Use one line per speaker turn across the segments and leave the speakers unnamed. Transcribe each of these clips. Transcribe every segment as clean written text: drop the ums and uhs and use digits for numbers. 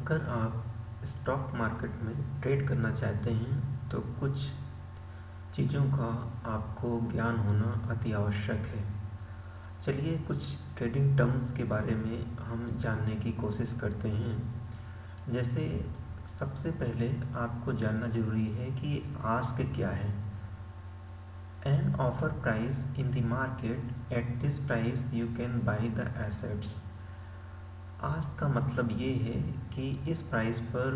अगर आप stock market में ट्रेड करना चाहते हैं तो कुछ चीज़ों का आपको ज्ञान होना अति आवश्यक है। चलिए कुछ ट्रेडिंग टर्म्स के बारे में हम जानने की कोशिश करते हैं। जैसे सबसे पहले आपको जानना ज़रूरी है कि आस्क क्या है। An offer price in the market, at this price you can buy the assets. Ask का मतलब ये है कि इस प्राइस पर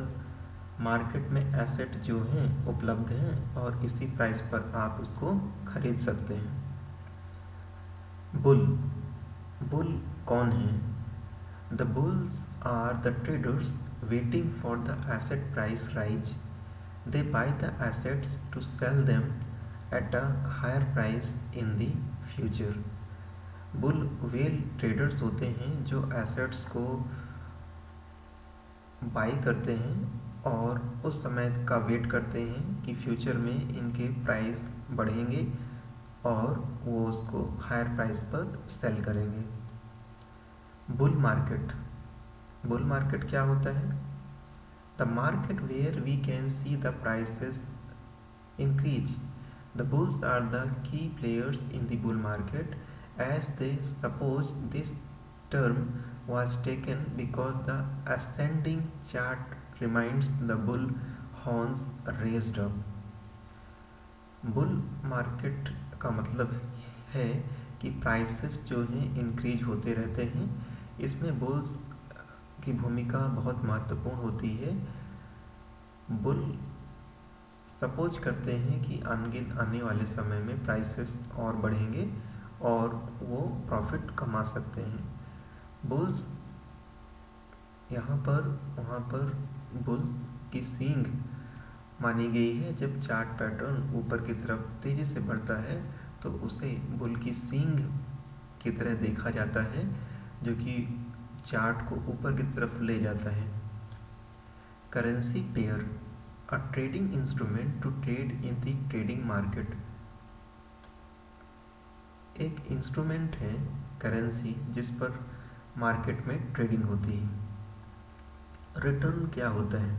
मार्केट में एसेट जो हैं उपलब्ध हैं और इसी प्राइस पर आप उसको खरीद सकते हैं। बुल बुल कौन है? The bulls are the traders waiting for the asset price rise. They buy the assets to sell them at a higher price in the future. Bull वेल ट्रेडर्स होते हैं जो एसेट्स को बाई करते हैं और उस समय का वेट करते हैं कि फ्यूचर में इनके प्राइस बढ़ेंगे और वो उसको हायर प्राइस पर सेल करेंगे। बुल मार्केट क्या होता है? The market where we can see the prices increase. The bulls are the key players in the bull market as they suppose this term was taken because the ascending chart reminds the bull horns raised up. Bull market का मतलब है कि prices जो हैं increase होते रहते हैं। इसमें बुल्स की भूमिका बहुत महत्वपूर्ण होती है। बुल सपोज करते हैं कि आने वाले समय में प्राइसेस और बढ़ेंगे और वो प्रॉफिट कमा सकते हैं। बुल्स यहाँ पर वहाँ पर बुल्स की सींग मानी गई है। जब चार्ट पैटर्न ऊपर की तरफ तेज़ी से बढ़ता है तो उसे बुल की सींग की तरह देखा जाता है, जो कि चार्ट को ऊपर की तरफ ले जाता है। Currency pair, a trading instrument to trade in the trading market. एक इंस्ट्रूमेंट है करेंसी जिस पर मार्केट में ट्रेडिंग होती है। रिटर्न क्या होता है?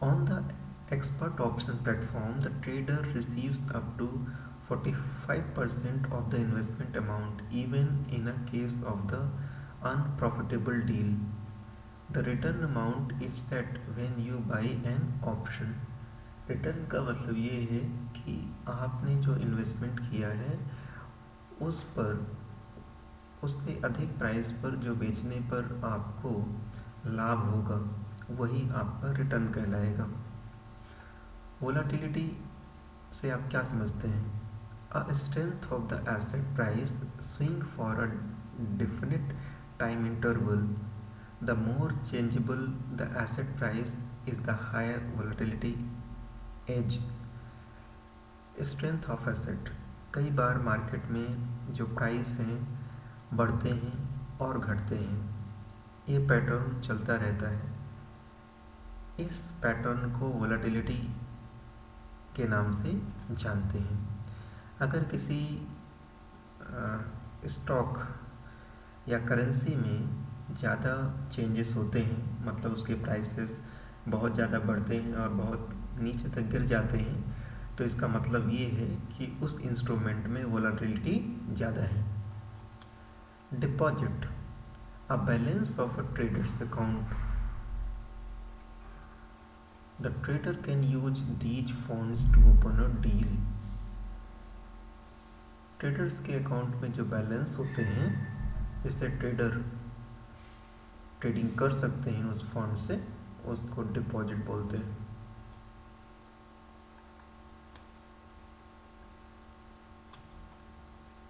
On the expert option platform the trader receives up to 45% of the investment amount even in a case of the unprofitable deal. The return amount is set when you buy an option. Return का मतलब ये है कि आपने जो investment किया है उस पर उससे अधिक प्राइस पर जो बेचने पर आपको लाभ होगा वही आपका रिटर्न कहलाएगा। वोलाटिलिटी से आप क्या समझते हैं? A strength of the asset price swing for a definite time interval. The more changeable the asset price is the higher volatility is. Strength of asset, कई बार मार्केट में जो प्राइस हैं बढ़ते हैं और घटते हैं। ये पैटर्न चलता रहता है। इस पैटर्न को वोलेटिलिटी के नाम से जानते हैं। अगर किसी स्टॉक या करेंसी में ज़्यादा चेंजेस होते हैं, मतलब उसके प्राइसेस बहुत ज़्यादा बढ़ते हैं और बहुत नीचे तक गिर जाते हैं, तो इसका मतलब ये है कि उस इंस्ट्रूमेंट में वोलेटिलिटी ज़्यादा है। Deposit, a balance of a trader's account. The trader can use these funds to open a deal. Traders के अकाउंट में जो बैलेंस होते हैं जिससे ट्रेडर ट्रेडिंग कर सकते हैं उस फंड से, उसको डिपॉजिट बोलते हैं।